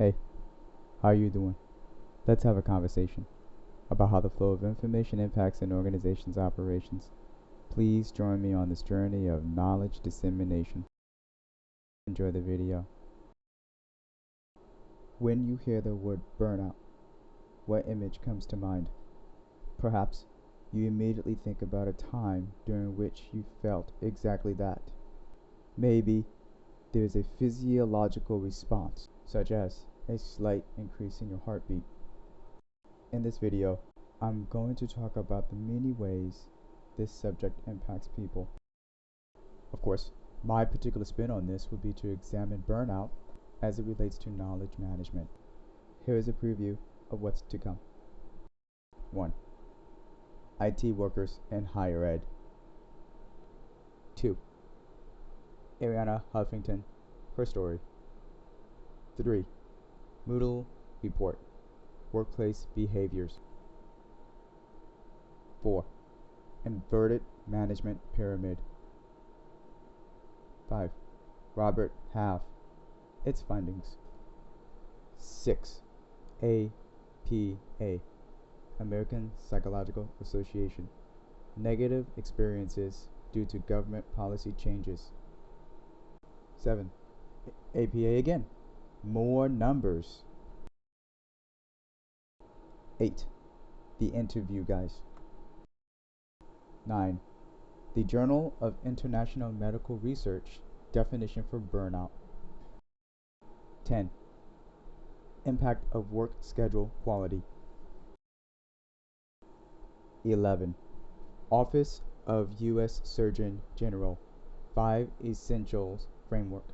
Hey, how are you doing? Let's have a conversation about how the flow of information impacts an organization's operations. Please join me on this journey of knowledge dissemination. Enjoy the video. When you hear the word burnout, what image comes to mind? Perhaps you immediately think about a time during which you felt exactly that. Maybe there's a physiological response, such as a slight increase in your heartbeat. In this video, I'm going to talk about the many ways this subject impacts people. Of course, my particular spin on this would be to examine burnout as it relates to knowledge management. Here is a preview of what's to come. 1. IT workers in higher ed. 2. Arianna Huffington, her story. 3. Moodle report, workplace behaviors. 4. Inverted management pyramid. 5. Robert Half, its findings. 6. APA, American Psychological Association, negative experiences due to government policy changes. 7. APA again, more numbers. 8. The interview guys. 9. The Journal of International Medical Research definition for burnout. 10. Impact of work schedule quality. 11. Office of U.S. Surgeon General 5 Essentials Framework.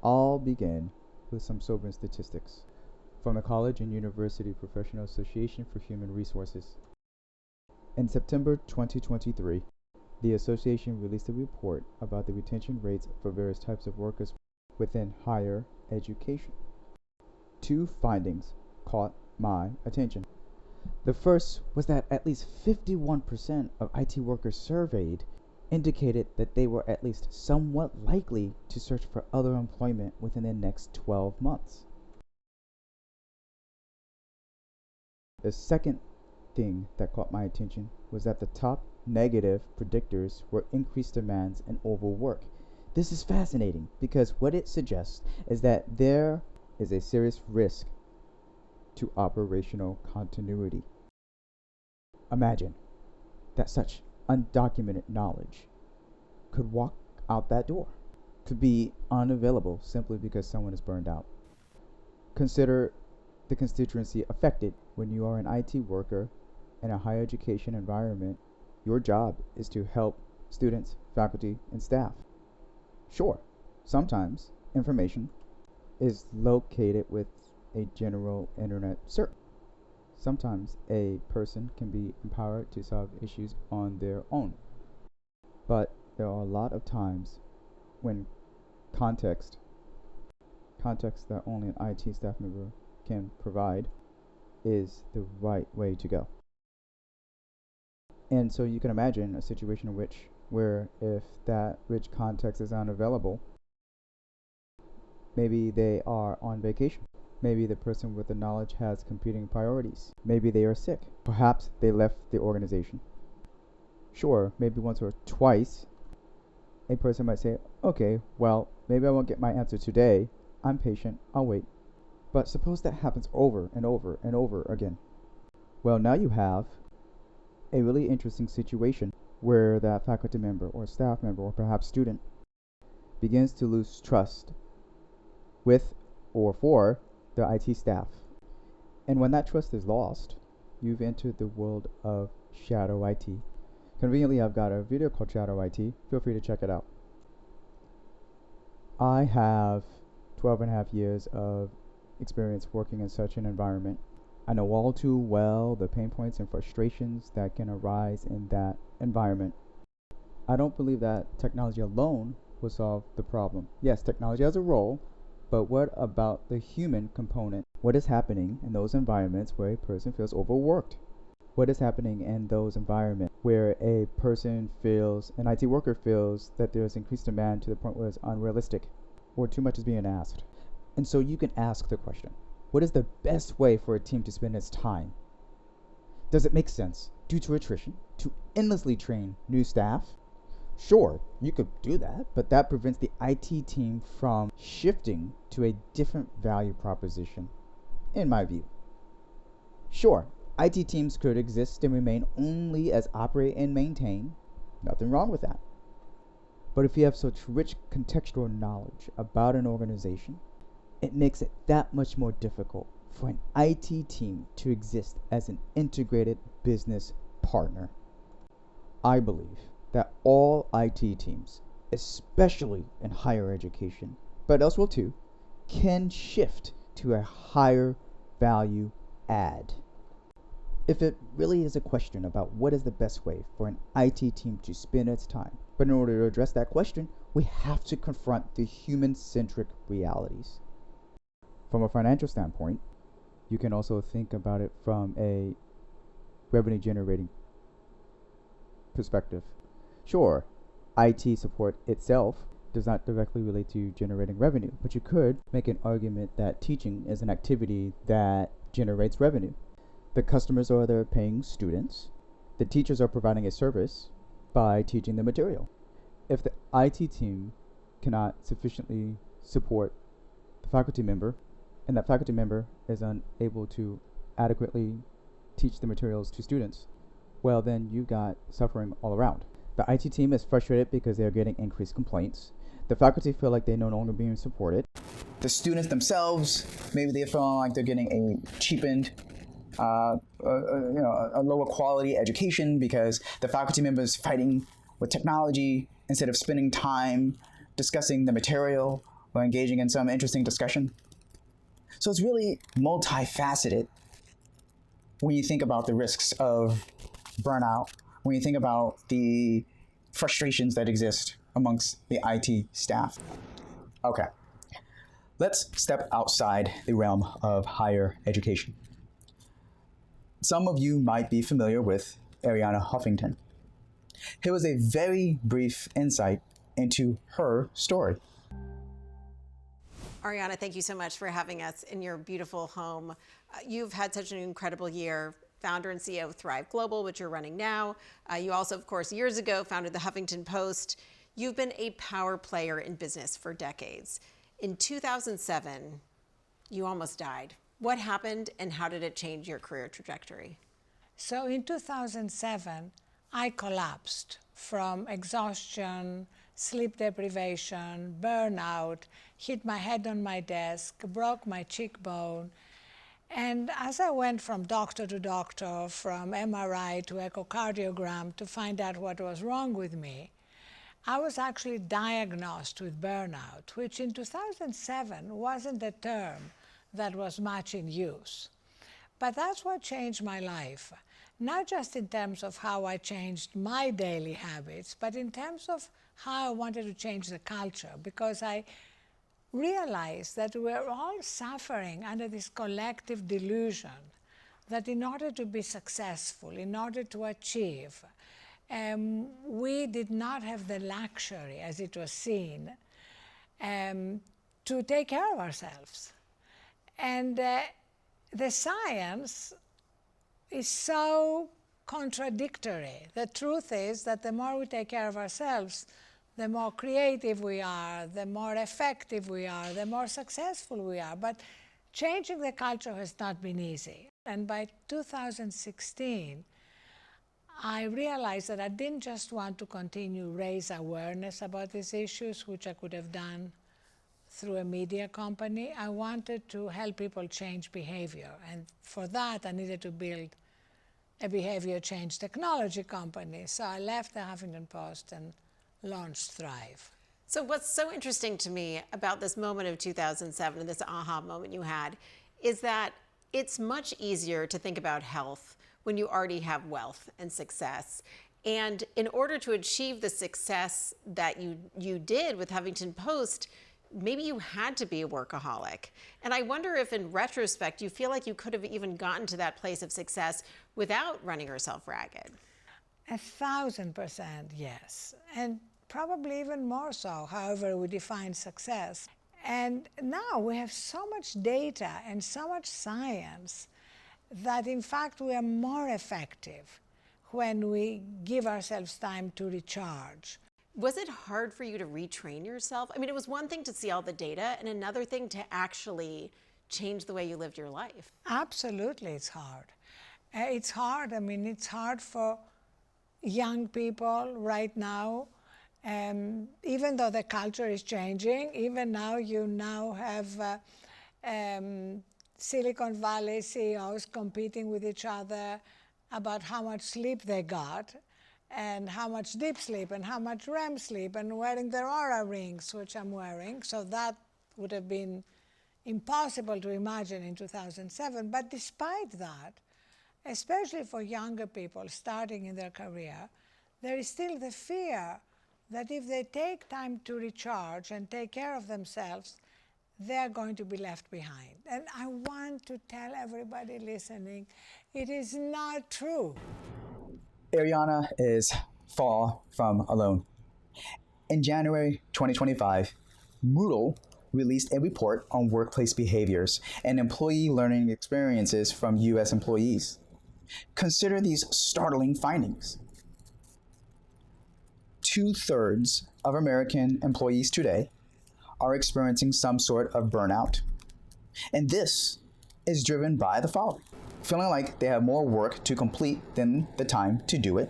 I'll begin with some sobering statistics from the College and University Professional Association for Human Resources. In September 2023, the association released a report about the retention rates for various types of workers within higher education. 2 findings caught my attention. The first was that at least 51% of IT workers surveyed indicated that they were at least somewhat likely to search for other employment within the next 12 months. The second thing that caught my attention was that the top negative predictors were increased demands and overwork. This is fascinating because what it suggests is that there is a serious risk to operational continuity. Imagine that such undocumented knowledge could walk out that door, could be unavailable simply because someone is burned out. Consider the constituency affected when you are an IT worker in a higher education environment. Your job is to help students, faculty, and staff. Sure, sometimes information is located with a general internet search. Sometimes a person can be empowered to solve issues on their own. But there are a lot of times when context that only an IT staff member can provide is the right way to go. And so you can imagine a situation in where if that rich context is unavailable, maybe they are on vacation. Maybe the person with the knowledge has competing priorities. Maybe they are sick. Perhaps they left the organization. Sure, maybe once or twice, a person might say, okay, well, maybe I won't get my answer today. I'm patient, I'll wait. But suppose that happens over and over and over again. Well, now you have a really interesting situation where that faculty member or staff member or perhaps student begins to lose trust with or for the IT staff. And when that trust is lost, you've entered the world of shadow IT. Conveniently, I've got a video called Shadow IT. Feel free to check it out. I have 12 and a half years of experience working in such an environment. I know all too well the pain points and frustrations that can arise in that environment. I don't believe that technology alone will solve the problem. Yes, technology has a role, but what about the human component? What is happening in those environments where a person feels overworked? What is happening in those environments where a person feels, an IT worker feels that there's increased demand to the point where it's unrealistic or too much is being asked? And so you can ask the question, what is the best way for a team to spend its time? Does it make sense, due to attrition, to endlessly train new staff? Sure, you could do that, but that prevents the IT team from shifting to a different value proposition, in my view. Sure, IT teams could exist and remain only as operate and maintain. Nothing wrong with that. But if you have such rich contextual knowledge about an organization, it makes it that much more difficult for an IT team to exist as an integrated business partner. I believe that all IT teams, especially in higher education, but elsewhere too, can shift to a higher value add. If it really is a question about what is the best way for an IT team to spend its time, but in order to address that question, we have to confront the human-centric realities. From a financial standpoint, you can also think about it from a revenue-generating perspective. Sure, IT support itself does not directly relate to generating revenue, but you could make an argument that teaching is an activity that generates revenue. The customers are the paying students. The teachers are providing a service by teaching the material. If the IT team cannot sufficiently support the faculty member, and that faculty member is unable to adequately teach the materials to students, well, then you've got suffering all around. The IT team is frustrated because they are getting increased complaints. The faculty feel like they're no longer being supported. The students themselves, maybe they feel like they're getting a cheapened, a lower quality education because the faculty members fighting with technology instead of spending time discussing the material or engaging in some interesting discussion. So it's really multifaceted when you think about the risks of burnout, when you think about the frustrations that exist amongst the IT staff. Okay, let's step outside the realm of higher education. Some of you might be familiar with Arianna Huffington. Here was a very brief insight into her story. Arianna, thank you so much for having us in your beautiful home. You've had such an incredible year. Founder and CEO of Thrive Global, which you're running now. You also, of course, years ago founded the Huffington Post. You've been a power player in business for decades. In 2007, you almost died. What happened and how did it change your career trajectory? So in 2007, I collapsed from exhaustion, sleep deprivation, burnout, hit my head on my desk, broke my cheekbone. And as I went from doctor to doctor, from MRI to echocardiogram to find out what was wrong with me, I was actually diagnosed with burnout, which in 2007 wasn't a term that was much in use. But that's what changed my life, not just in terms of how I changed my daily habits, but in terms of how I wanted to change the culture, because I realized that we're all suffering under this collective delusion that in order to be successful, in order to achieve, we did not have the luxury, as it was seen, to take care of ourselves. And the science is so contradictory. The truth is that the more we take care of ourselves, the more creative we are, the more effective we are, the more successful we are. But changing the culture has not been easy. And by 2016, I realized that I didn't just want to continue raise awareness about these issues, which I could have done through a media company. I wanted to help people change behavior. And for that, I needed to build a behavior change technology company. So I left the Huffington Post and launched Thrive. So what's so interesting to me about this moment of 2007 and this aha moment you had is that it's much easier to think about health when you already have wealth and success. And in order to achieve the success that you did with Huffington Post, maybe you had to be a workaholic. And I wonder if in retrospect, you feel like you could have even gotten to that place of success without running yourself ragged. 1,000% yes. And probably even more so, however we define success. And now we have so much data and so much science that in fact we are more effective when we give ourselves time to recharge. Was it hard for you to retrain yourself? I mean, it was one thing to see all the data and another thing to actually change the way you lived your life. Absolutely, it's hard. It's hard. I mean, it's hard for young people right now. Even though the culture is changing, even now you now have Silicon Valley CEOs competing with each other about how much sleep they got and how much deep sleep and how much REM sleep and wearing their Aura rings, which I'm wearing. So that would have been impossible to imagine in 2007. But despite that, especially for younger people starting in their career, there is still the fear that if they take time to recharge and take care of themselves, they're going to be left behind. And I want to tell everybody listening, it is not true. Arianna is far from alone. In January 2025, Moodle released a report on workplace behaviors and employee learning experiences from U.S. employees. Consider these startling findings. 2/3 of American employees today are experiencing some sort of burnout. And this is driven by the following: feeling like they have more work to complete than the time to do it.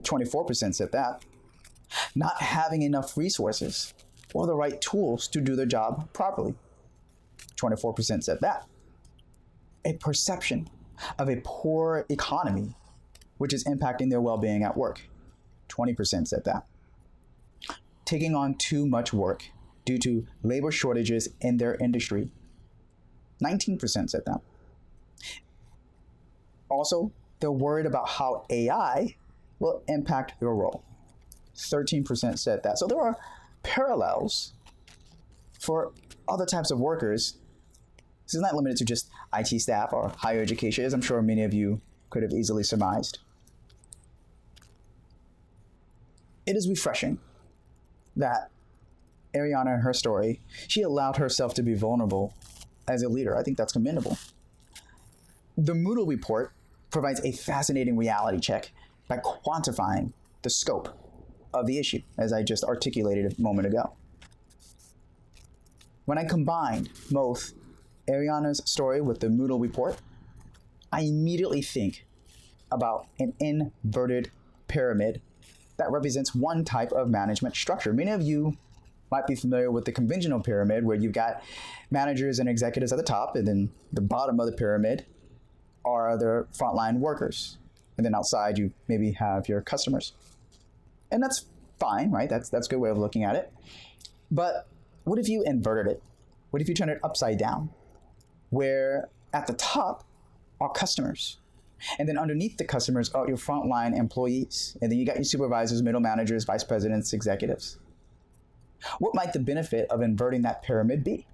24% said that. Not having enough resources or the right tools to do their job properly. 24% said that. A perception of a poor economy, which is impacting their well-being at work. 20% said that. Taking on too much work due to labor shortages in their industry. 19% said that. Also, they're worried about how AI will impact their role. 13% said that. So there are parallels for other types of workers. This is not limited to just IT staff or higher education, as I'm sure many of you could have easily surmised. It is refreshing that Arianna, in her story, she allowed herself to be vulnerable as a leader. I think that's commendable. The Moodle report provides a fascinating reality check by quantifying the scope of the issue, as I just articulated a moment ago. When I combined both Arianna's story with the Moodle report, I immediately think about an inverted pyramid that represents one type of management structure. Many of you might be familiar with the conventional pyramid, where you've got managers and executives at the top, and then the bottom of the pyramid are the frontline workers. And then outside, you maybe have your customers. And that's fine, right? That's a good way of looking at it. But what if you inverted it? What if you turn it upside down, where at the top are customers, and then underneath the customers are your frontline employees, and then you got your supervisors, middle managers, vice presidents, executives? What might the benefit of inverting that pyramid be?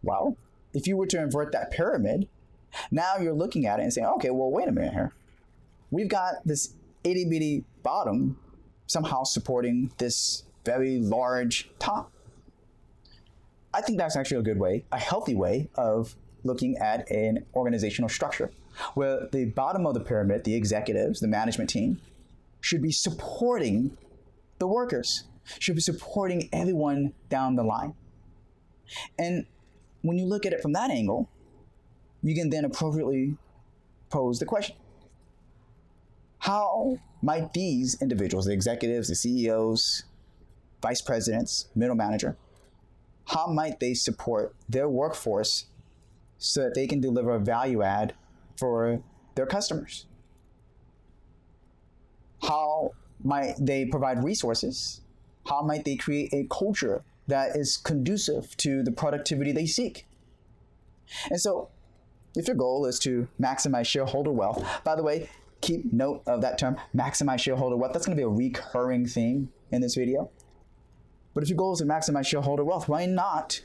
Well, if you were to invert that pyramid, now you're looking at it and saying, okay, well, wait a minute here. We've got this itty bitty bottom somehow supporting this very large top. I think that's actually a good way, a healthy way of looking at an organizational structure, where the bottom of the pyramid, the executives, the management team, should be supporting the workers, should be supporting everyone down the line. And when you look at it from that angle, you can then appropriately pose the question: how might these individuals, the executives, the CEOs, vice presidents, middle manager, how might they support their workforce so that they can deliver a value add for their customers? How might they provide resources? How might they create a culture that is conducive to the productivity they seek? And so, if your goal is to maximize shareholder wealth, by the way, keep note of that term, maximize shareholder wealth. That's going to be a recurring theme in this video. But if your goal is to maximize shareholder wealth, why not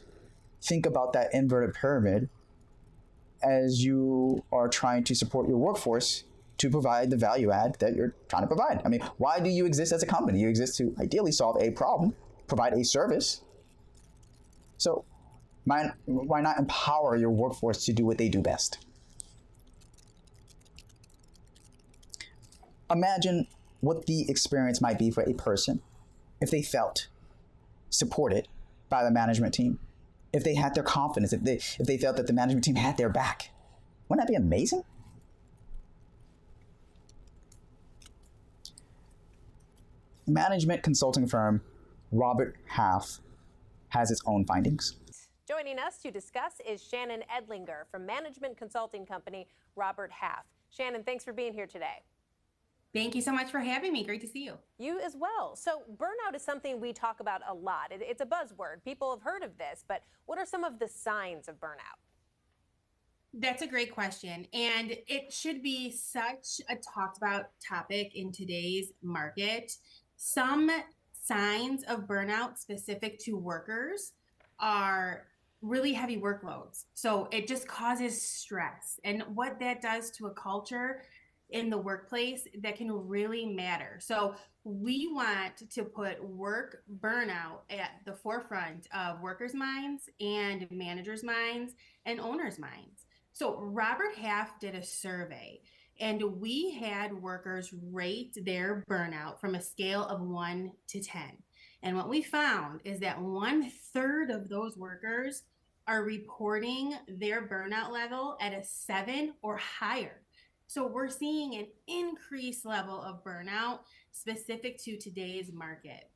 think about that inverted pyramid as you are trying to support your workforce to provide the value add that you're trying to provide? I mean, why do you exist as a company? You exist to ideally solve a problem, provide a service. So why not empower your workforce to do what they do best? Imagine what the experience might be for a person if they felt supported by the management team, if they had their confidence, if they felt that the management team had their back. Wouldn't that be amazing? Management consulting firm Robert Half has its own findings. Joining us to discuss is Shannon Edlinger from management consulting company Robert Half. Shannon, thanks for being here today. Thank you so much for having me. Great to see you. You as well. So burnout is something we talk about a lot. It's a buzzword. People have heard of this, but what are some of the signs of burnout? That's a great question. And it should be such a talked about topic in today's market. Some signs of burnout specific to workers are really heavy workloads. So it just causes stress. And what that does to a culture in the workplace, that can really matter. So we want to put work burnout at the forefront of workers' minds and managers' minds and owners' minds. So Robert Half did a survey, and we had workers rate their burnout from a scale of 1 to 10. And what we found is that 1/3 of those workers are reporting their burnout level at a 7 or higher. So we're seeing an increased level of burnout specific to today's market.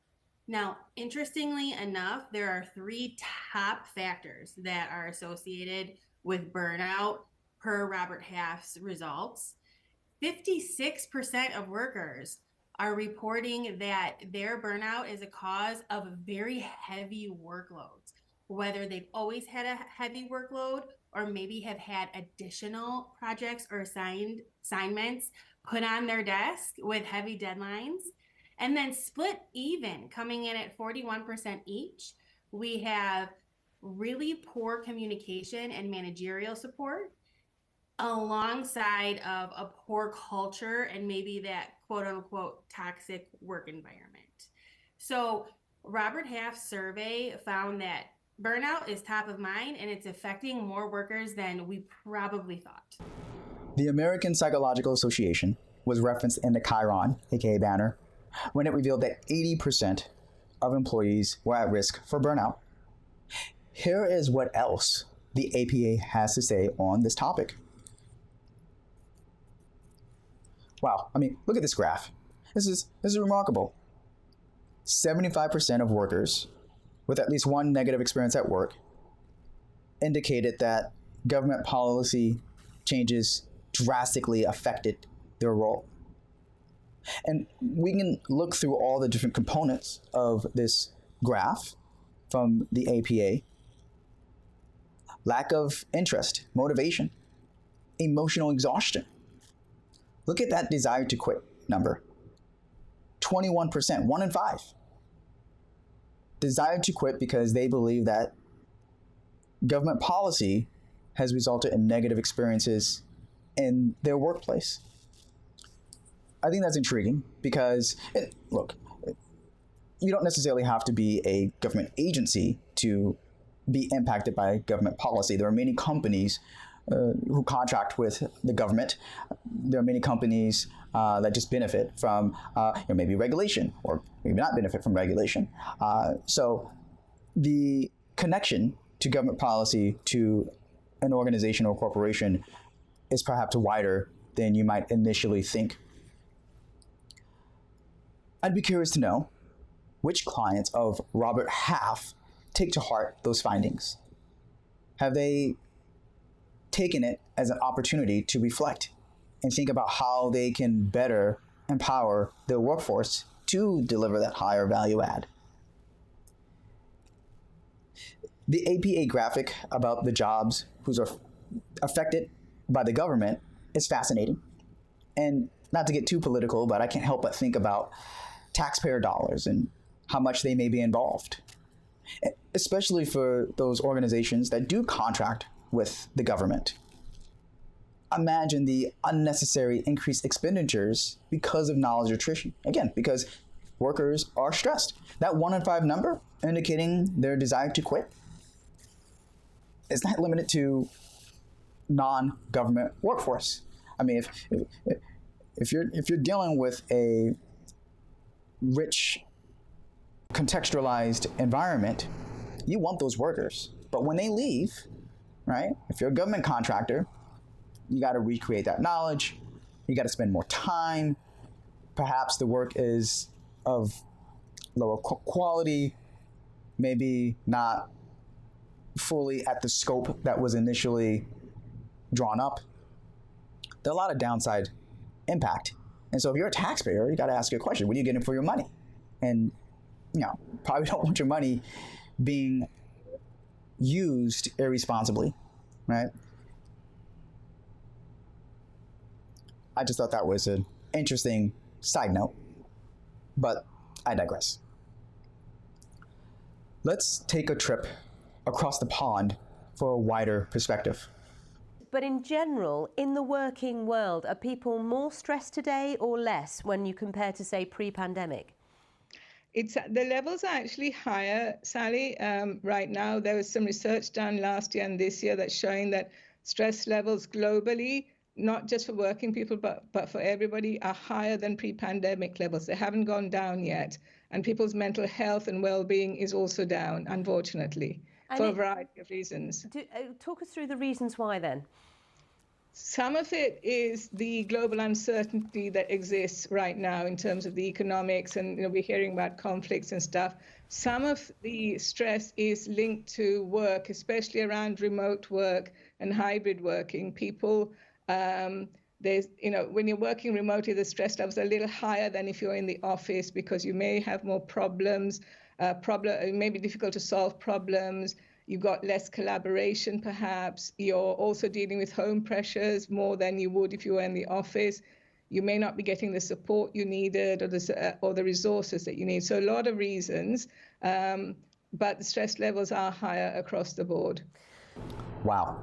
Now, interestingly enough, there are 3 top factors that are associated with burnout per Robert Half's results. 56% of workers are reporting that their burnout is a cause of very heavy workloads, whether they've always had a heavy workload or maybe have had additional projects or assignments put on their desk with heavy deadlines. And then split even, coming in at 41% each, we have really poor communication and managerial support alongside of a poor culture and maybe that quote unquote toxic work environment. So Robert Half's survey found that burnout is top of mind, and it's affecting more workers than we probably thought. The American Psychological Association was referenced in the Chiron, aka banner, when it revealed that 80% of employees were at risk for burnout. Here is what else the APA has to say on this topic. Wow, I mean, look at this graph. This is remarkable. 75% of workers with at least one negative experience at work indicated that government policy changes drastically affected their role. And we can look through all the different components of this graph from the APA. Lack of interest, motivation, emotional exhaustion. Look at that desire to quit number. 21%, 1 in 5. Desire to quit because they believe that government policy has resulted in negative experiences in their workplace. I think that's intriguing because, look, you don't necessarily have to be a government agency to be impacted by government policy. There are many companies who contract with the government. There are many companies that just benefit from maybe regulation or maybe not benefit from regulation. So the connection to government policy to an organization or corporation is perhaps wider than you might initially think. I'd be curious to know which clients of Robert Half take to heart those findings. Have they taken it as an opportunity to reflect and think about how they can better empower their workforce to deliver that higher value add? The APA graphic about the jobs who are affected by the government is fascinating. And not to get too political, but I can't help but think about taxpayer dollars and how much they may be involved, especially for those organizations that do contract with the government. Imagine the unnecessary increased expenditures because of knowledge attrition. Again, because workers are stressed. That 1 in 5 number indicating their desire to quit is not limited to non-government workforce. I mean, if you're dealing with a rich, contextualized environment, you want those workers. But when they leave, right? If you're a government contractor, you got to recreate that knowledge. You got to spend more time. Perhaps the work is of lower quality, maybe not fully at the scope that was initially drawn up. There are a lot of downside impact. And so if you're a taxpayer, you got to ask your question, what are you getting for your money? And, probably don't want your money being used irresponsibly, right? I just thought that was an interesting side note, but I digress. Let's take a trip across the pond for a wider perspective. But in general, in the working world, are people more stressed today or less when you compare to, say, pre-pandemic? The levels are actually higher, Sally. Right now, there was some research done last year and this year that's showing that stress levels globally, not just for working people, but for everybody, are higher than pre-pandemic levels. They haven't gone down yet. And people's mental health and well-being is also down, unfortunately, for a variety of reasons. Talk us through the reasons why then. Some of it is the global uncertainty that exists right now in terms of the economics, and we're hearing about conflicts and stuff. Some of the stress is linked to work, especially around remote work and hybrid working. People, there's, when you're working remotely, the stress levels are a little higher than if you're in the office because you may have more problems. It may be difficult to solve problems. You've got less collaboration, perhaps. You're also dealing with home pressures more than you would if you were in the office. You may not be getting the support you needed or the resources that you need. So a lot of reasons, but the stress levels are higher across the board. Wow.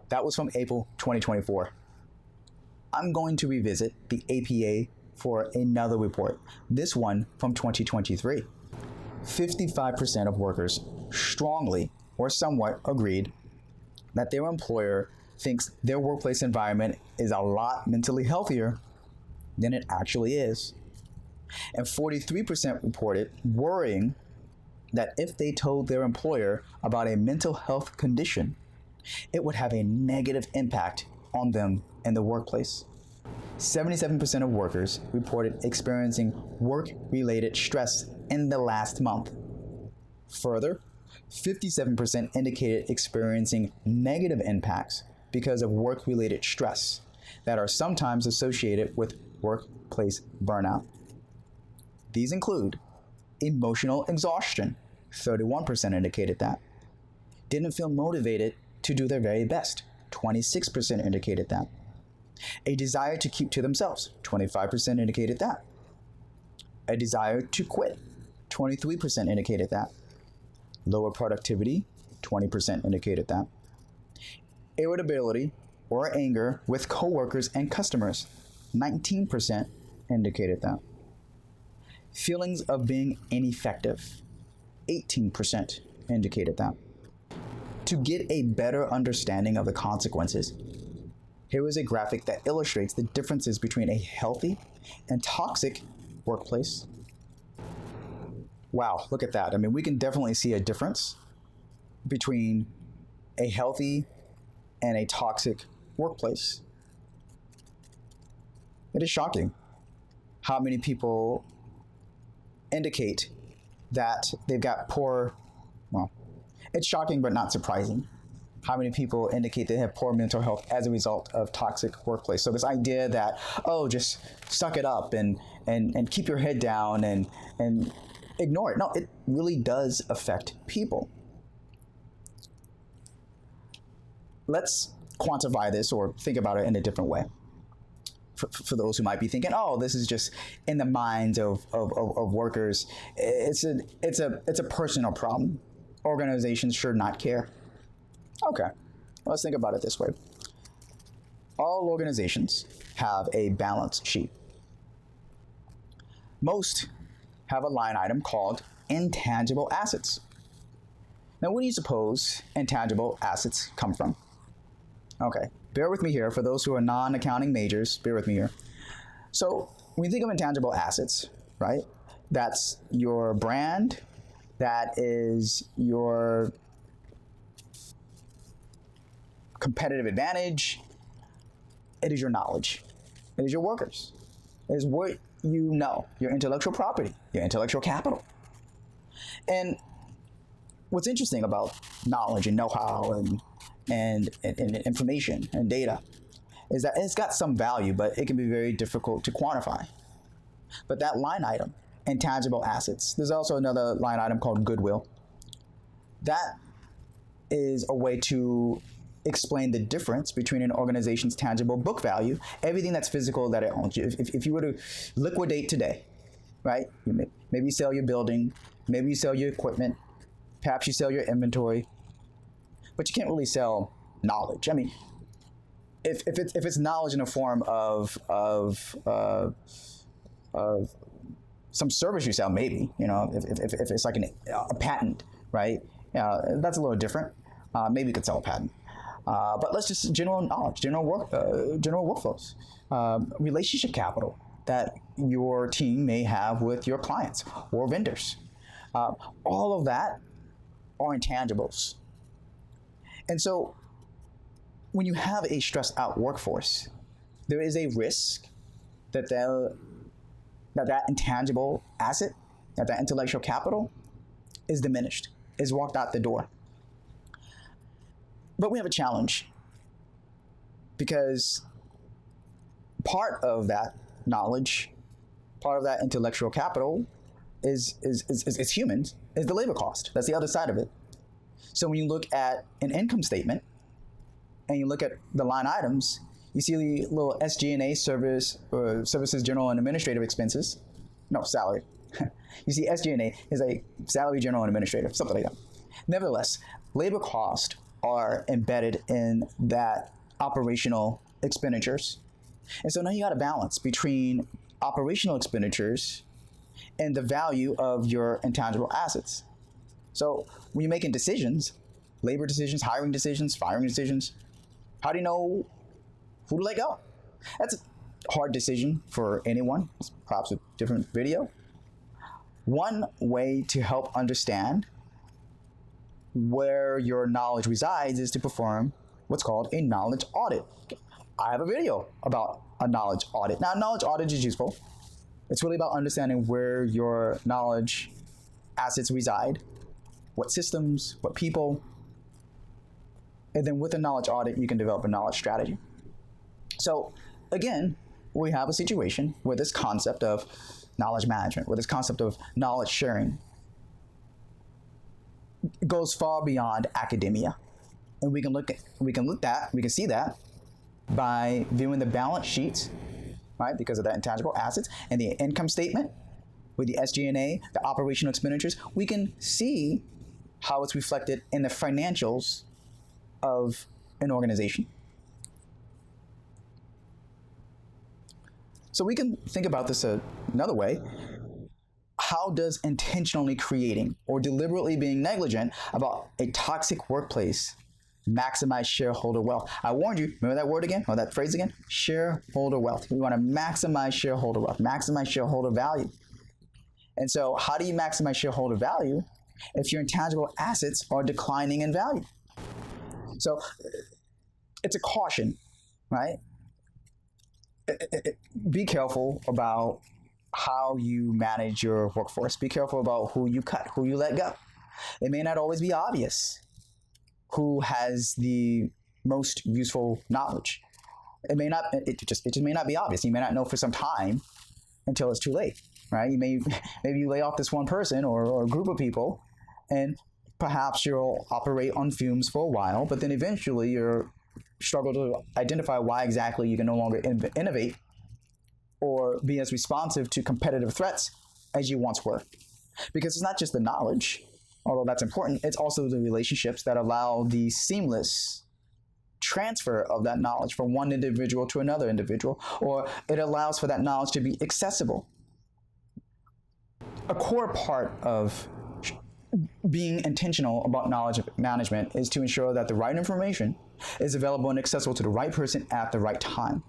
That was from April 2024. I'm going to revisit the APA for another report, this one from 2023. 55% of workers strongly or somewhat agreed that their employer thinks their workplace environment is a lot mentally healthier than it actually is. And 43% reported worrying that if they told their employer about a mental health condition, it would have a negative impact on them in the workplace. 77% of workers reported experiencing work-related stress in the last month. Further, 57% indicated experiencing negative impacts because of work-related stress that are sometimes associated with workplace burnout. These include emotional exhaustion, 31% indicated that. Didn't feel motivated to do their very best, 26% indicated that. A desire to keep to themselves, 25% indicated that. A desire to quit, 23% indicated that. Lower productivity, 20% indicated that. Irritability or anger with coworkers and customers, 19% indicated that. Feelings of being ineffective, 18% indicated that. To get a better understanding of the consequences, here is a graphic that illustrates the differences between a healthy and toxic workplace. Wow, look at that. I mean, we can definitely see a difference between a healthy and a toxic workplace. It is shocking how many people indicate that they've got it's shocking but not surprising how many people indicate they have poor mental health as a result of toxic workplace. So this idea that, just suck it up and keep your head down and ignore it. No, it really does affect people. Let's quantify this or think about it in a different way. for those who might be thinking, oh, this is just in the minds of workers. It's a personal problem. Organizations should not care. Okay, let's think about it this way. All organizations have a balance sheet. Most have a line item called intangible assets. Now, where do you suppose intangible assets come from? Okay, bear with me here. For those who are non-accounting majors, bear with me here. So when you think of intangible assets, right, that's your brand, that is your competitive advantage, it is your knowledge, it is your workers, it is what you know, your intellectual property, your intellectual capital. And what's interesting about knowledge and know-how and information and data is that it's got some value, but it can be very difficult to quantify. But that line item, intangible assets, there's also another line item called goodwill. That is a way to explain the difference between an organization's tangible book value, everything that's physical that it owns. If you were to liquidate today, right, maybe you sell your building, maybe you sell your equipment, perhaps you sell your inventory, but you can't really sell knowledge. I mean, if it's knowledge in the form of some service you sell, maybe, if it's like a patent, right? That's a little different. Maybe you could sell a patent. But let's just general knowledge, general workflows, relationship capital that your team may have with your clients or vendors. All of that are intangibles. And so when you have a stressed out workforce, there is a risk that that intangible asset, that intellectual capital is diminished, is walked out the door. But we have a challenge, because part of that knowledge, part of that intellectual capital is humans, is the labor cost. That's the other side of it. So when you look at an income statement and you look at the line items, you see the little SG&A services, general and administrative expenses. No, salary. You see SG&A is a salary, general and administrative, something like that. Nevertheless, labor cost are embedded in that operational expenditures. And so now you got a balance between operational expenditures and the value of your intangible assets. So when you're making decisions, labor decisions, hiring decisions, firing decisions, how do you know who to let go? That's a hard decision for anyone. It's perhaps a different video. One way to help understand where your knowledge resides is to perform what's called a knowledge audit. I have a video about a knowledge audit. Now, a knowledge audit is useful. It's really about understanding where your knowledge assets reside, what systems, what people, and then with a knowledge audit, you can develop a knowledge strategy. So again, we have a situation where this concept of knowledge management, where this concept of knowledge sharing goes far beyond academia. And we can see that by viewing the balance sheets, right, because of that intangible assets, and the income statement with the SG&A, the operational expenditures. We can see how it's reflected in the financials of an organization. So we can think about this another way. How does intentionally creating or deliberately being negligent about a toxic workplace maximize shareholder wealth? I warned you, remember that word again, or that phrase again? Shareholder wealth. We want to maximize shareholder wealth, maximize shareholder value. And so how do you maximize shareholder value if your intangible assets are declining in value? So it's a caution, right? Be careful about how you manage your workforce. Be careful about who you cut, who you let go. It may not always be obvious who has the most useful knowledge. It just may not be obvious. You may not know for some time until it's too late, right? Maybe you lay off this one person or a group of people, and perhaps you'll operate on fumes for a while, but then eventually you'll struggle to identify why exactly you can no longer innovate or be as responsive to competitive threats as you once were. Because it's not just the knowledge, although that's important, it's also the relationships that allow the seamless transfer of that knowledge from one individual to another individual, or it allows for that knowledge to be accessible. A core part of being intentional about knowledge management is to ensure that the right information is available and accessible to the right person at the right time.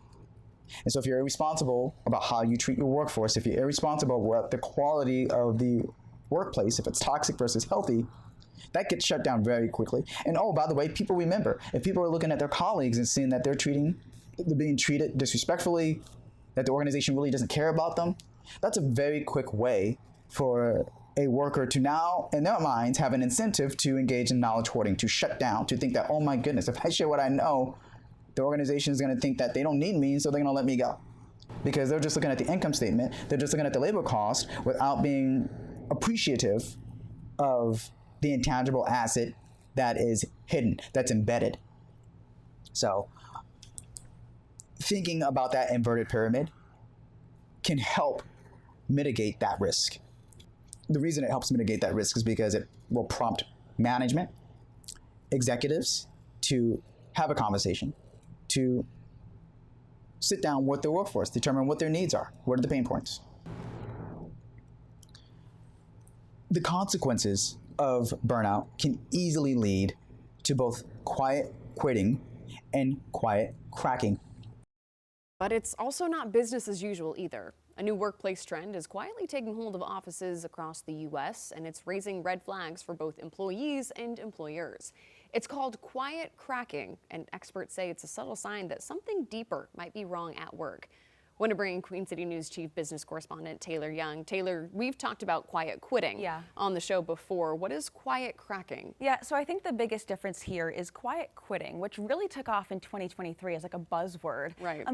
And so if you're irresponsible about how you treat your workforce, if you're irresponsible about the quality of the workplace, if it's toxic versus healthy, that gets shut down very quickly. And oh, by the way, people remember, if people are looking at their colleagues and seeing that they're being treated disrespectfully, that the organization really doesn't care about them, that's a very quick way for a worker to now, in their minds, have an incentive to engage in knowledge hoarding, to shut down, to think that, oh my goodness, if I share what I know, the organization is going to think that they don't need me, so they're going to let me go. Because they're just looking at the income statement, they're just looking at the labor cost without being appreciative of the intangible asset that is hidden, that's embedded. So thinking about that inverted pyramid can help mitigate that risk. The reason it helps mitigate that risk is because it will prompt management, executives to have a conversation, to sit down with their workforce, determine what their needs are, what are the pain points. The consequences of burnout can easily lead to both quiet quitting and quiet cracking. But it's also not business as usual either. A new workplace trend is quietly taking hold of offices across the U.S., and it's raising red flags for both employees and employers. It's called quiet cracking, and experts say it's a subtle sign that something deeper might be wrong at work. I want to bring in Queen City News Chief Business Correspondent Taylor Young. Taylor, we've talked about quiet quitting on the show before. What is quiet cracking? Yeah, so I think the biggest difference here is quiet quitting, which really took off in 2023 as like a buzzword. Right.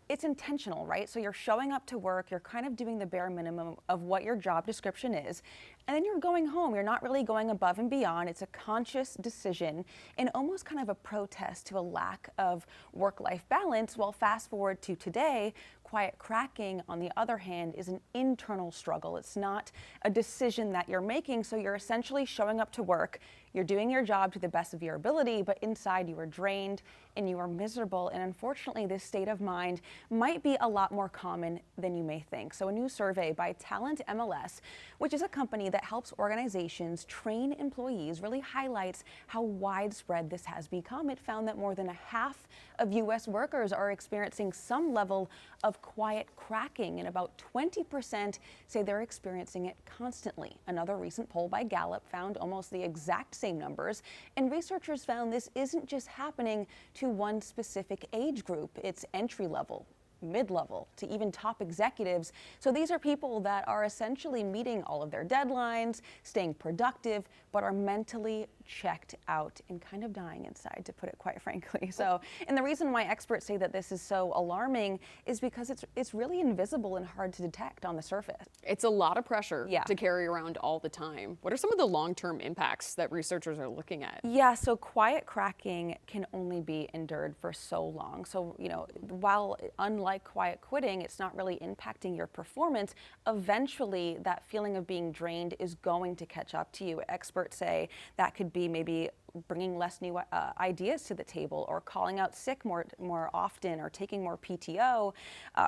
It's intentional, right? So you're showing up to work, you're kind of doing the bare minimum of what your job description is, and then you're going home. You're not really going above and beyond. It's a conscious decision and almost kind of a protest to a lack of work-life balance. Well, fast forward to today, quiet cracking, on the other hand, is an internal struggle. It's not a decision that you're making, so you're essentially showing up to work, you're doing your job to the best of your ability, but inside you are drained and you are miserable. And unfortunately, this state of mind might be a lot more common than you may think. So a new survey by Talent MLS, which is a company that helps organizations train employees, really highlights how widespread this has become. It found that more than a half of U.S. workers are experiencing some level of quiet cracking, and about 20% say they're experiencing it constantly. Another recent poll by Gallup found almost the exact same numbers, and researchers found this isn't just happening to one specific age group. It's entry level, mid-level, to even top executives. So these are people that are essentially meeting all of their deadlines, staying productive, but are mentally checked out and kind of dying inside, to put it quite frankly. So, and the reason why experts say that this is so alarming is because it's really invisible and hard to detect on the surface. It's a lot of pressure to carry around all the time. What are some of the long-term impacts that researchers are looking at? Yeah, so quiet cracking can only be endured for so long. So, you know, while unlike quiet quitting, it's not really impacting your performance, eventually that feeling of being drained is going to catch up to you. Experts say that could be maybe bringing less new ideas to the table, or calling out sick more often, or taking more PTO,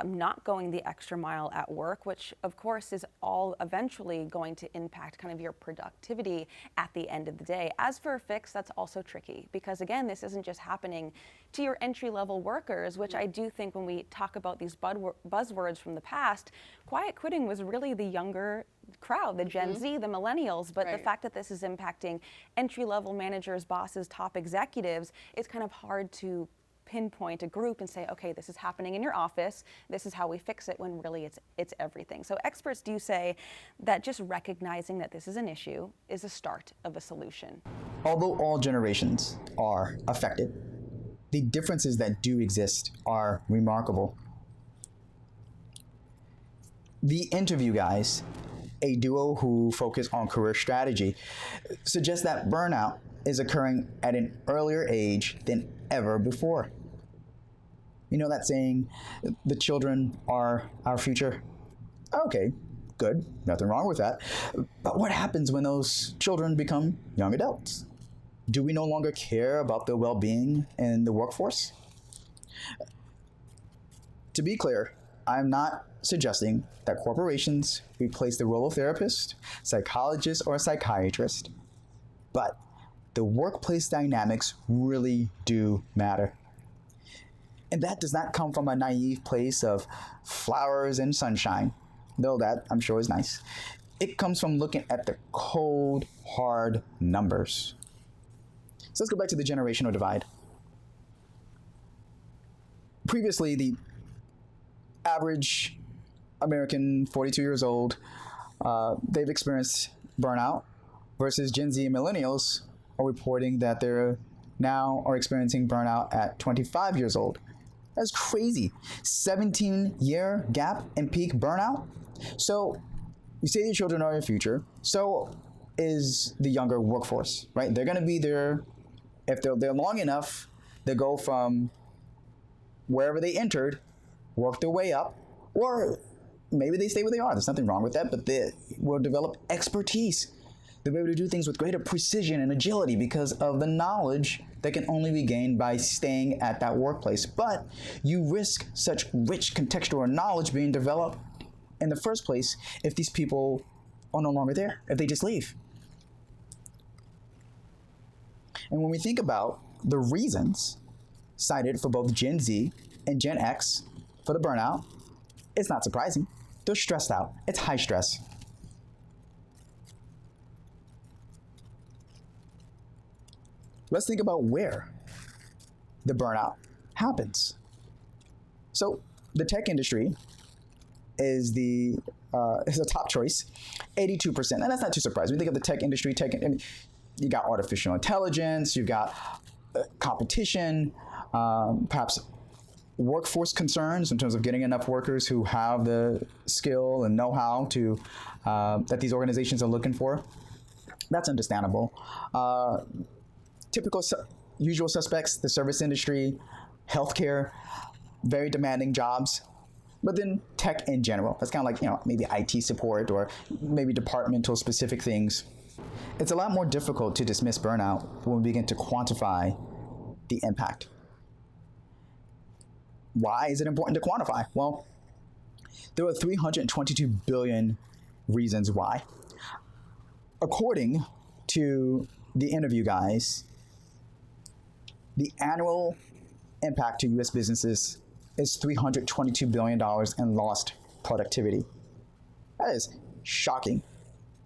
not going the extra mile at work, which of course is all eventually going to impact kind of your productivity at the end of the day. As for a fix, that's also tricky, because again, this isn't just happening to your entry-level workers, which I do think when we talk about these buzzwords from the past, quiet quitting was really the younger crowd, the Gen Z, the millennials, but the fact that this is impacting entry-level managers, bosses, top executives, it's kind of hard to pinpoint a group and say, okay, this is happening in your office, this is how we fix it, when really it's everything. So experts do say that just recognizing that this is an issue is a start of a solution. Although all generations are affected, the differences that do exist are remarkable. The Interview Guys, a duo who focus on career strategy, suggests that burnout is occurring at an earlier age than ever before. You know that saying, the children are our future? Okay, good, nothing wrong with that. But what happens when those children become young adults? Do we no longer care about their well-being in the workforce? To be clear, I'm not suggesting that corporations replace the role of therapist, psychologist, or psychiatrist, but the workplace dynamics really do matter. And that does not come from a naive place of flowers and sunshine, though that I'm sure is nice. It comes from looking at the cold, hard numbers. So let's go back to the generational divide. Previously, the average American, 42 years old, they've experienced burnout, versus Gen Z and millennials are reporting that they're now are experiencing burnout at 25 years old. That's crazy. 17-year gap in peak burnout. So you say your children are your future. So is the younger workforce, right? They're going to be there. If they're there long enough, they go from wherever they entered, work their way up, or maybe they stay where they are. There's nothing wrong with that, but they will develop expertise. They'll be able to do things with greater precision and agility because of the knowledge that can only be gained by staying at that workplace. But you risk such rich contextual knowledge being developed in the first place if these people are no longer there, if they just leave. And when we think about the reasons cited for both Gen Z and Gen X for the burnout, it's not surprising. They're stressed out. It's high stress. Let's think about where the burnout happens. So the tech industry is the top choice, 82%. And that's not too surprising. When you think of the tech industry, you got artificial intelligence, you've got competition, perhaps workforce concerns in terms of getting enough workers who have the skill and know-how to that these organizations are looking for. That's understandable. Typical usual suspects, the service industry, healthcare, very demanding jobs. But then tech in general, that's kind of like, maybe IT support or maybe departmental specific things. It's a lot more difficult to dismiss burnout when we begin to quantify the impact. Why is it important to quantify? Well, there are 322 billion reasons why. According to the interview guys, the annual impact to U.S. businesses is $322 billion in lost productivity. That is shocking.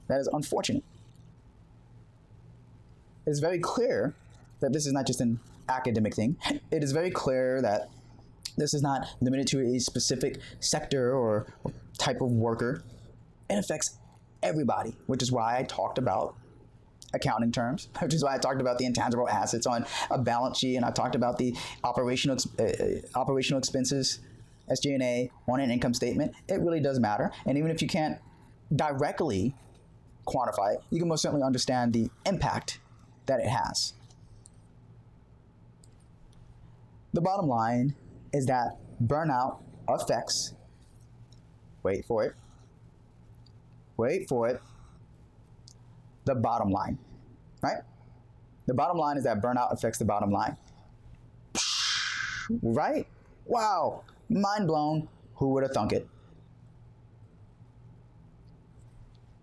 That is unfortunate. It's very clear that this is not just an academic thing. It is very clear that this is not limited to a specific sector or type of worker. It affects everybody, which is why I talked about accounting terms, which is why I talked about the intangible assets on a balance sheet, and I talked about the operational expenses, SG&A, on an income statement. It really does matter. And even if you can't directly quantify it, you can most certainly understand the impact that it has. The bottom line is that burnout affects, wait for it, the bottom line, right? The bottom line is that burnout affects the bottom line. Right? Wow, mind blown. Who would have thunk it?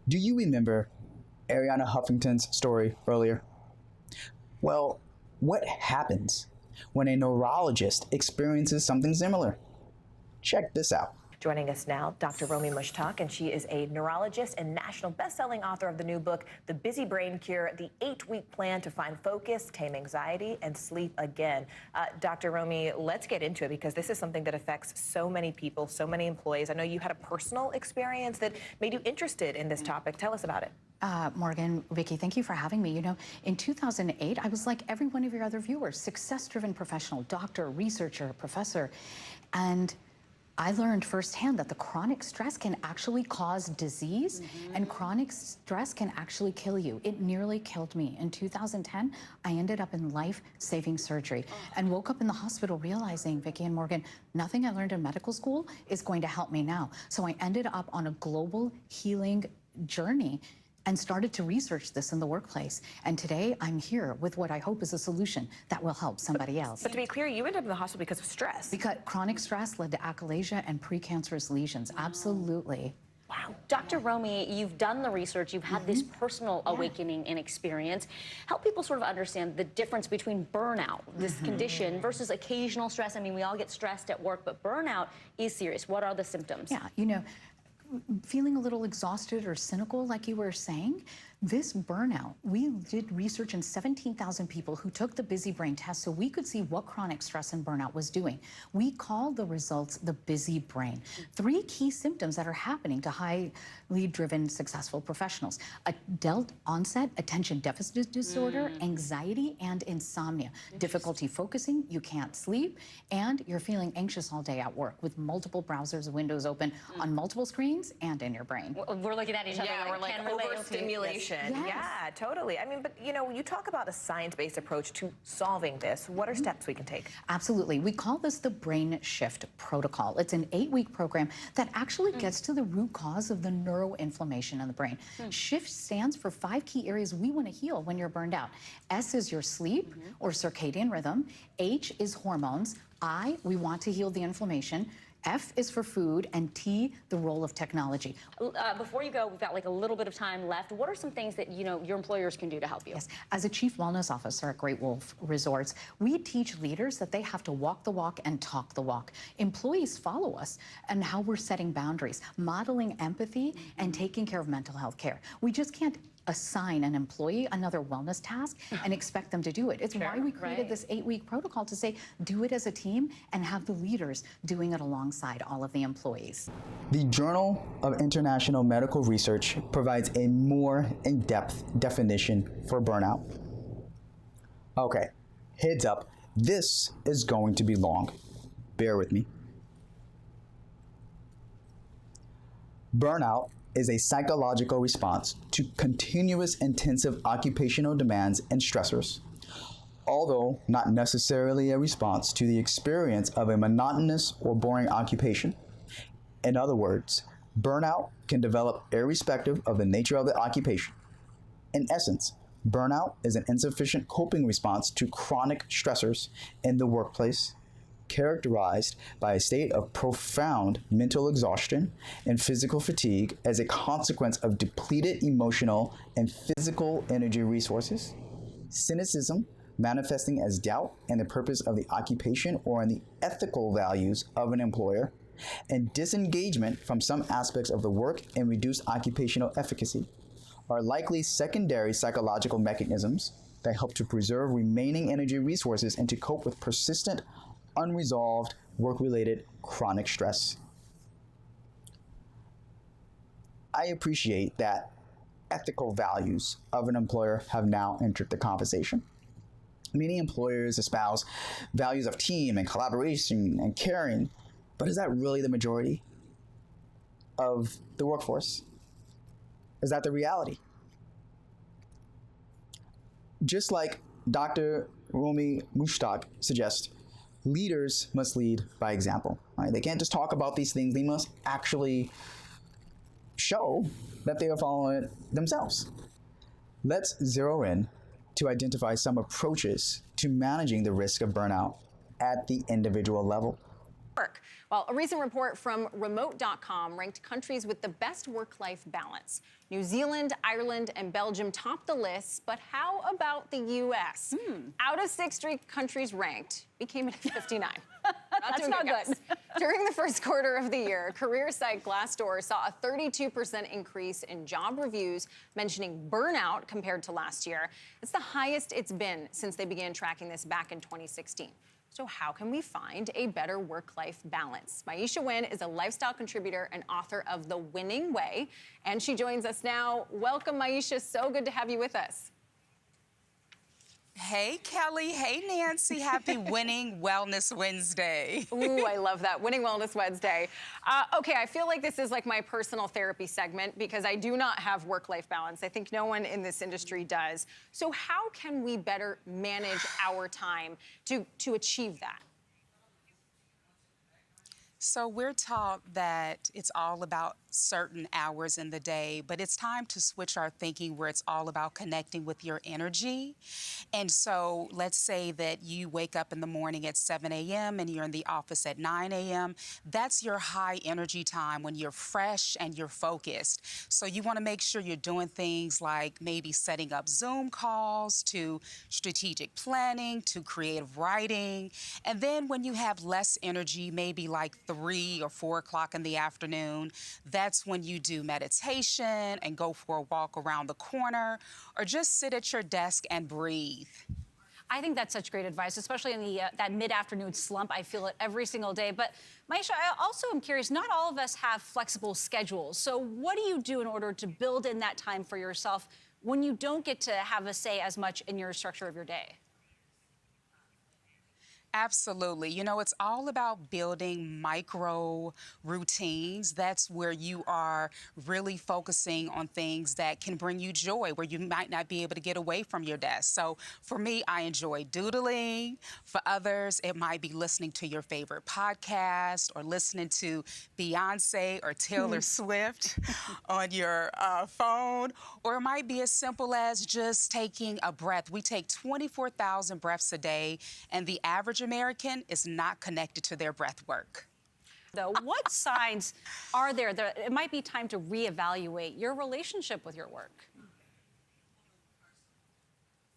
Do you remember Arianna Huffington's story earlier? Well, what happens when a neurologist experiences something similar? Check this out. Joining us now, Dr. Romy Mushtaq, and she is a neurologist and national best-selling author of the new book, The Busy Brain Cure, the 8-week plan to find focus, tame anxiety, and sleep again. Dr. Romy, let's get into it because this is something that affects so many people, so many employees. I know you had a personal experience that made you interested in this topic. Tell us about it. Morgan, Vicki, thank you for having me. In 2008, I was like every one of your other viewers, success-driven professional, doctor, researcher, professor, and I learned firsthand that the chronic stress can actually cause disease, and chronic stress can actually kill you. It nearly killed me. In 2010, I ended up in life-saving surgery and woke up in the hospital realizing, Vicki and Morgan, nothing I learned in medical school is going to help me now. So I ended up on a global healing journey and started to research this in the workplace. And today I'm here with what I hope is a solution that will help somebody else. But to be clear, you ended up in the hospital because of stress. Because chronic stress led to achalasia and precancerous lesions. Absolutely. Wow. Dr. Romy, you've done the research, you've had this personal awakening and experience. Help people sort of understand the difference between burnout, this condition, versus occasional stress. I mean, we all get stressed at work, but burnout is serious. What are the symptoms? Yeah, you know, feeling a little exhausted or cynical, like you were saying, this burnout, we did research in 17,000 people who took the busy brain test so we could see what chronic stress and burnout was doing. We called the results the busy brain. 3 key symptoms that are happening to highly driven, successful professionals: adult onset attention deficit disorder, anxiety, and insomnia. Difficulty focusing, you can't sleep, and you're feeling anxious all day at work with multiple browsers, windows open on multiple screens and in your brain. We're looking at each other and we're like, overstimulation. Yes. Yeah, totally. I mean, but you know, you talk about a science-based approach to solving this. What are steps we can take? Absolutely. We call this the Brain Shift Protocol. It's an 8-week program that actually gets to the root cause of the neuroinflammation in the brain. Shift stands for 5 key areas we want to heal when you're burned out. S is your sleep or circadian rhythm. H is hormones. I, we want to heal the inflammation. F is for food, and T, the role of technology. Before you go, we've got like a little bit of time left. What are some things that, you know, your employers can do to help you? Yes, as a chief wellness officer at Great Wolf Resorts, we teach leaders that they have to walk the walk and talk the walk. Employees follow us and how we're setting boundaries, modeling empathy, and taking care of mental health care. We just can't assign an employee another wellness task and expect them to do it. It's why we created this 8-week protocol to say, do it as a team and have the leaders doing it alongside all of the employees. The Journal of International Medical Research provides a more in-depth definition for burnout. Okay, heads up, this is going to be long. Bear with me. Burnout is a psychological response to continuous intensive occupational demands and stressors, although not necessarily a response to the experience of a monotonous or boring occupation. In other words, burnout can develop irrespective of the nature of the occupation. In essence, burnout is an insufficient coping response to chronic stressors in the workplace, characterized by a state of profound mental exhaustion and physical fatigue as a consequence of depleted emotional and physical energy resources, cynicism manifesting as doubt in the purpose of the occupation or in the ethical values of an employer, and disengagement from some aspects of the work and reduced occupational efficacy are likely secondary psychological mechanisms that help to preserve remaining energy resources and to cope with persistent unresolved work-related chronic stress. I appreciate that ethical values of an employer have now entered the conversation. Many employers espouse values of team and collaboration and caring, but is that really the majority of the workforce? Is that the reality? Just like Dr. Romy Mushtaq suggests, leaders must lead by example. Right? They can't just talk about these things. They must actually show that they are following it themselves. Let's zero in to identify some approaches to managing the risk of burnout at the individual level. Well, a recent report from remote.com ranked countries with the best work-life balance. New Zealand, Ireland, and Belgium topped the list, but how about the U.S.? Out of 63 countries ranked, we came in at 59. That's not good. During the first quarter of the year, career site Glassdoor saw a 32% increase in job reviews mentioning burnout compared to last year. It's the highest it's been since they began tracking this back in 2016. So how can we find a better work-life balance? Maisha Wynn is a lifestyle contributor and author of The Winning Way, and she joins us now. Welcome, Maisha. So good to have you with us. Hey, Kelly. Hey, Nancy. Happy Winning Wellness Wednesday. Ooh, I love that. Winning Wellness Wednesday. Okay, I feel like this is like my personal therapy segment because I do not have work-life balance. I think no one in this industry does. So how can we better manage our time to achieve that? So we're taught that it's all about certain hours in the day, but it's time to switch our thinking where it's all about connecting with your energy. And so let's say that you wake up in the morning at 7 a.m. and you're in the office at 9 a.m. That's your high energy time when you're fresh and you're focused. So you want to make sure you're doing things like maybe setting up Zoom calls, to strategic planning, to creative writing. And then when you have less energy, maybe like 3 or 4 o'clock in the afternoon, that's when you do meditation and go for a walk around the corner or just sit at your desk and breathe. I think that's such great advice, especially in the that mid-afternoon slump. I feel it every single day. But Maisha, I also am curious, not all of us have flexible schedules. So what do you do in order to build in that time for yourself when you don't get to have a say as much in your structure of your day? Absolutely. You know, it's all about building micro routines. That's where you are really focusing on things that can bring you joy, where you might not be able to get away from your desk. So for me, I enjoy doodling. For others, it might be listening to your favorite podcast or listening to Beyonce or Taylor Swift on your phone. Or it might be as simple as just taking a breath. We take 24,000 breaths a day, and the average American is not connected to their breath work. Though, what signs are there that it might be time to reevaluate your relationship with your work?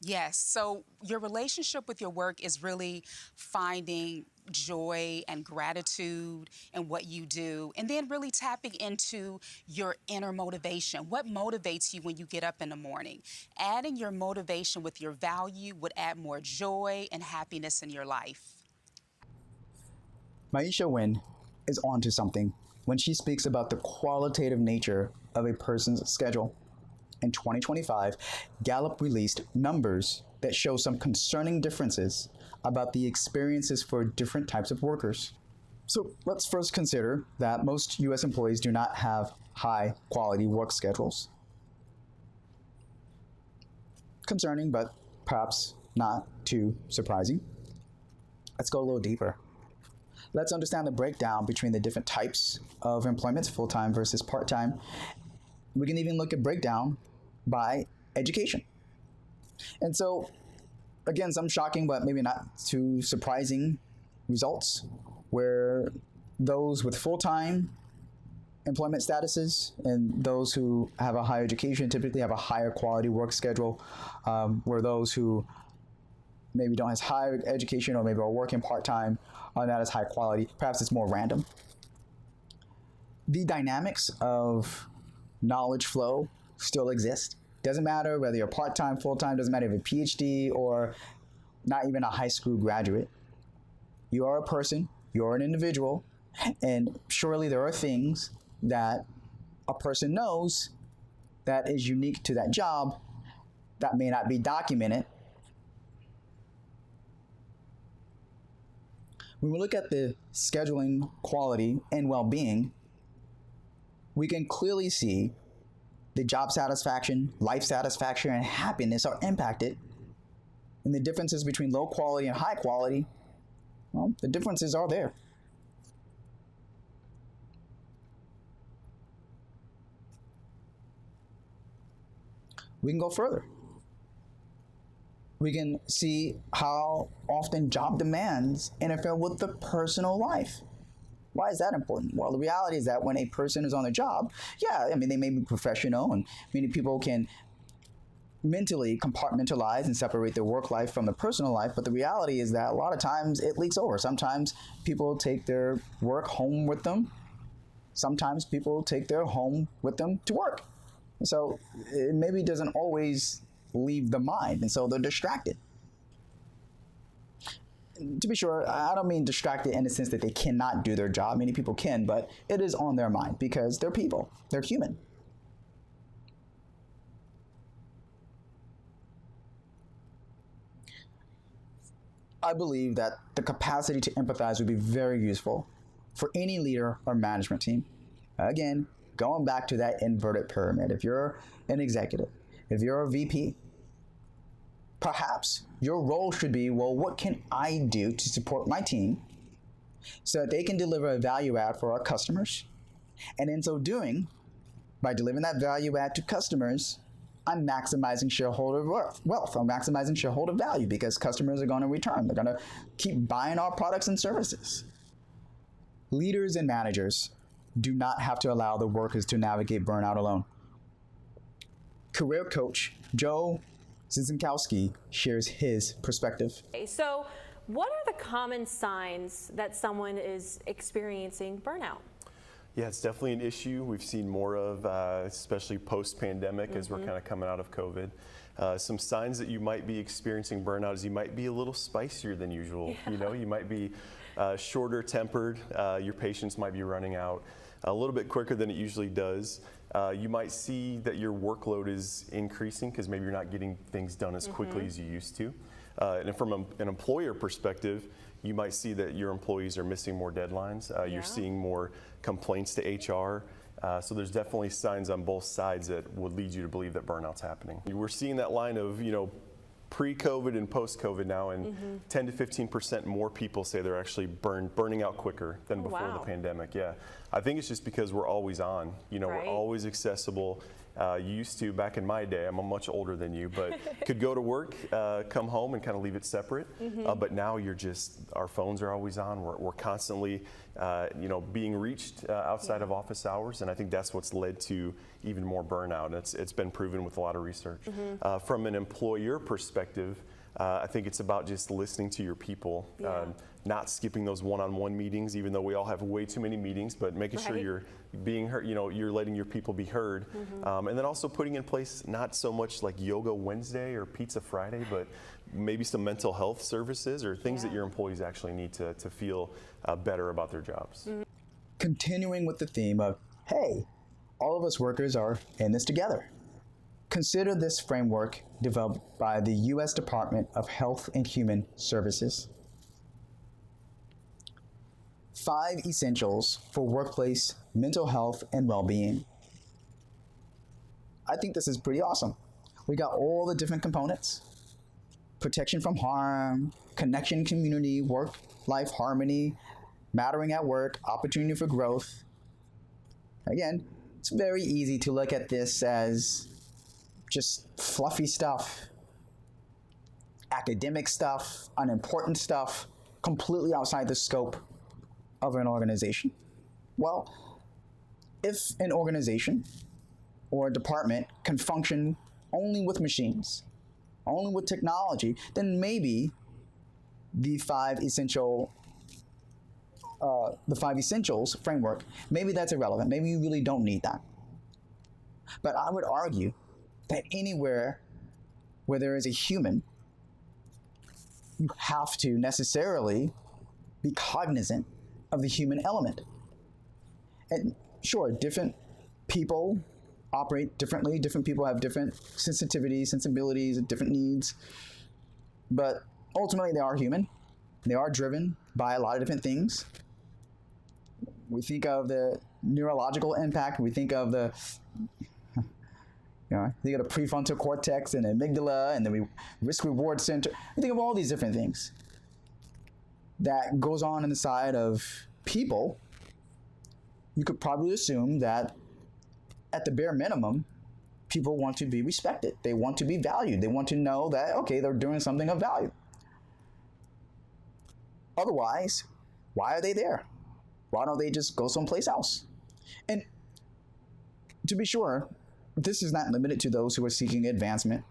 Yes, so your relationship with your work is really finding joy and gratitude in what you do, and then really tapping into your inner motivation. What motivates you when you get up in the morning? Adding your motivation with your value would add more joy and happiness in your life. Maisha Wynn is onto something when she speaks about the qualitative nature of a person's schedule. In 2025, Gallup released numbers that show some concerning differences about the experiences for different types of workers. So let's first consider that most U.S. employees do not have high-quality work schedules. Concerning, but perhaps not too surprising. Let's go a little deeper. Let's understand the breakdown between the different types of employment, full-time versus part-time. We can even look at breakdown by education. And so, again, some shocking but maybe not too surprising results where those with full-time employment statuses and those who have a higher education typically have a higher quality work schedule, where those who maybe don't have higher education or maybe are working part-time are not as high quality. Perhaps it's more random. The dynamics of knowledge flow still exist. Doesn't matter whether you're part-time, full-time, doesn't matter if you're a PhD or not even a high school graduate. You are a person, you're an individual, and surely there are things that a person knows that is unique to that job that may not be documented. When we look at the scheduling quality and well-being, we can clearly see the job satisfaction, life satisfaction, and happiness are impacted. And the differences between low quality and high quality, well, the differences are there. We can go further. We can see how often job demands interfere with the personal life. Why is that important? Well, the reality is that when a person is on the job, yeah, I mean, they may be professional, and many people can mentally compartmentalize and separate their work life from the personal life, but the reality is that a lot of times it leaks over. Sometimes people take their work home with them. Sometimes people take their home with them to work. So it maybe doesn't always leave the mind, and so they're distracted. To be sure, I don't mean distracted in the sense that they cannot do their job. Many people can, but it is on their mind because they're people, they're human. I believe that the capacity to empathize would be very useful for any leader or management team. Again, going back to that inverted pyramid, if you're an executive, if you're a VP, perhaps your role should be, well, what can I do to support my team so that they can deliver a value add for our customers? And in so doing, by delivering that value add to customers, I'm maximizing shareholder wealth. I'm maximizing shareholder value because customers are going to return. They're going to keep buying our products and services. Leaders and managers do not have to allow the workers to navigate burnout alone. Career coach Joe Zizinkowski shares his perspective. So, what are the common signs that someone is experiencing burnout? Yeah, it's definitely an issue we've seen more of, especially post-pandemic as we're kind of coming out of COVID. Some signs that you might be experiencing burnout is you might be a little spicier than usual. You know, you might be shorter tempered. Your patience might be running out a little bit quicker than it usually does. You might see that your workload is increasing because maybe you're not getting things done as quickly as you used to. And from an employer perspective, you might see that your employees are missing more deadlines. You're seeing more complaints to HR. So there's definitely signs on both sides that would lead you to believe that burnout's happening. We're seeing that line of, you know, pre-COVID and post-COVID now, and 10 to 15% more people say they're actually burning out quicker than before the pandemic. Yeah, I think it's just because we're always on. You know, we're always accessible. You used to, back in my day, I'm much older than you, but could go to work, come home and kind of leave it separate. But now you're just, our phones are always on. We're constantly, you know, being reached outside of office hours. And I think that's what's led to even more burnout. And it's been proven with a lot of research. From an employer perspective, I think it's about just listening to your people, not skipping those one-on-one meetings, even though we all have way too many meetings, but making sure you're being heard, you know, you're letting your people be heard. And then also putting in place not so much like Yoga Wednesday or Pizza Friday, but maybe some mental health services or things that your employees actually need to feel better about their jobs. Continuing with the theme of, hey, all of us workers are in this together. Consider this framework developed by the U.S. Department of Health and Human Services. 5 essentials for workplace mental health and well-being. I think this is pretty awesome. We got all the different components: protection from harm, connection, community, work-life harmony, mattering at work, opportunity for growth. Again, it's very easy to look at this as just fluffy stuff, academic stuff, unimportant stuff, completely outside the scope of an organization. Well, if an organization or a department can function only with machines, only with technology, then maybe the 5 essentials framework, maybe that's irrelevant. Maybe you really don't need that. But I would argue that anywhere where there is a human, you have to necessarily be cognizant of the human element. And sure, different people operate differently. Different people have different sensitivities, sensibilities, and different needs. But ultimately, they are human. They are driven by a lot of different things. We think of the neurological impact. We think of the think of the prefrontal cortex and the amygdala and the risk-reward center. We think of all these different things that goes on in the side of people. You could probably assume that at the bare minimum, people want to be respected. They want to be valued. They want to know that, okay, they're doing something of value. Otherwise, why are they there? Why don't they just go someplace else? And to be sure, this is not limited to those who are seeking advancement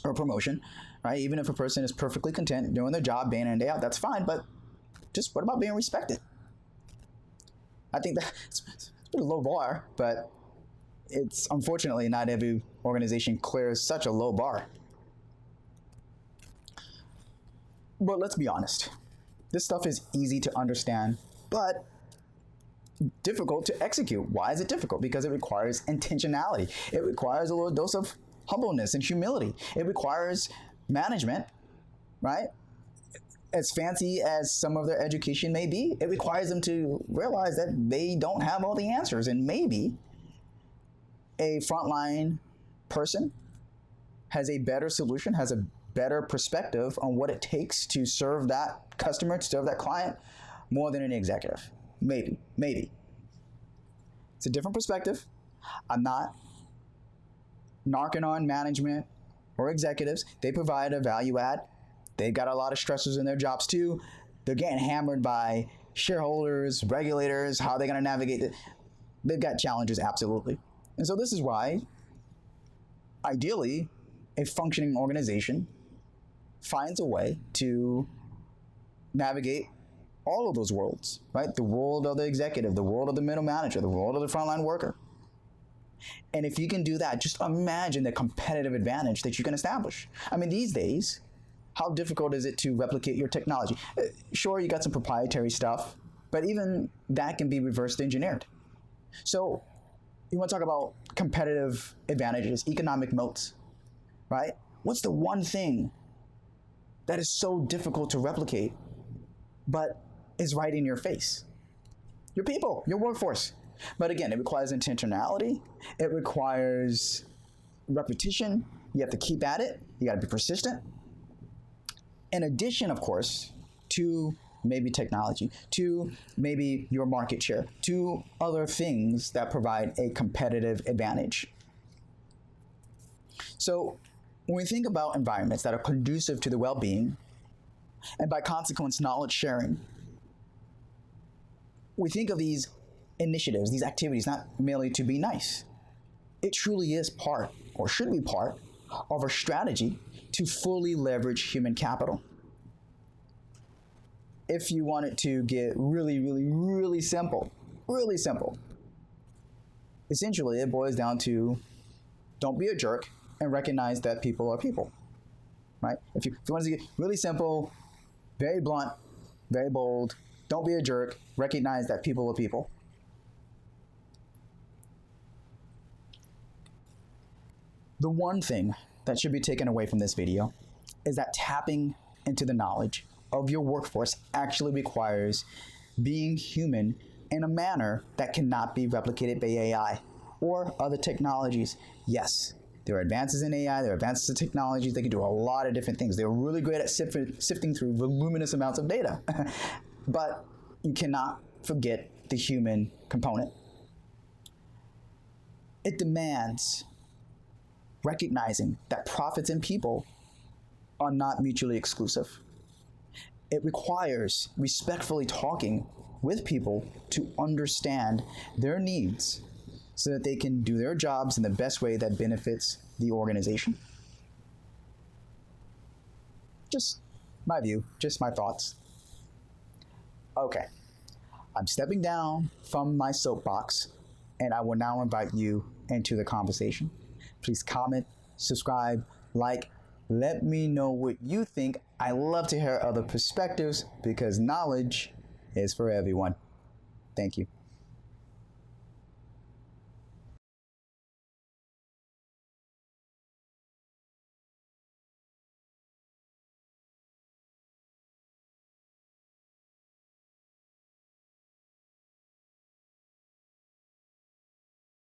or promotion, right? Even if a person is perfectly content doing their job day in and day out, that's fine, but just what about being respected? I think that's a low bar, but it's unfortunately not every organization clears such a low bar. But let's be honest, this stuff is easy to understand, but difficult to execute. Why is it difficult? Because it requires intentionality. It requires a little dose of humbleness and humility. It requires management, right? as fancy as some of their education may be, it requires them to realize that they don't have all the answers. And maybe a frontline person has a better solution, has a better perspective on what it takes to serve that customer, to serve that client, more than an executive. Maybe. It's a different perspective. I'm not narking on management or executives. They provide a value add. They've got a lot of stressors in their jobs too. They're getting hammered by shareholders, regulators. How are they going to navigate it? They've got challenges, absolutely. And so this is why, ideally, a functioning organization finds a way to navigate all of those worlds, right? The world of the executive, the world of the middle manager, the world of the frontline worker. And if you can do that, just imagine the competitive advantage that you can establish. I mean, these days, how difficult is it to replicate your technology? Sure, you got some proprietary stuff, but even that can be reverse engineered. So you want to talk about competitive advantages, economic moats, right? What's the one thing that is so difficult to replicate, but is right in your face? Your people, your workforce. But again, it requires intentionality. It requires repetition. You have to keep at it. You got to be persistent. In addition, of course, to maybe technology, to maybe your market share, to other things that provide a competitive advantage. So when we think about environments that are conducive to the well-being, and by consequence, knowledge sharing, we think of these initiatives, these activities, not merely to be nice. It truly is part, or should be part, of a strategy to fully leverage human capital. If you want it to get really simple, essentially it boils down to don't be a jerk and recognize that people are people, right? If you want to get really simple, very blunt, very bold, don't be a jerk, recognize that people are people. The one thing that should be taken away from this video is that tapping into the knowledge of your workforce actually requires being human in a manner that cannot be replicated by AI or other technologies. Yes, there are advances in AI, there are advances in technologies. They can do a lot of different things. They're really great at sifting through voluminous amounts of data. But you cannot forget the human component. It demands recognizing that profits and people are not mutually exclusive. It requires respectfully talking with people to understand their needs so that they can do their jobs in the best way that benefits the organization. Just my view, just my thoughts. Okay, I'm stepping down from my soapbox, and I will now invite you into the conversation. Please comment, subscribe, like, let me know what you think. I love to hear other perspectives because knowledge is for everyone. Thank you.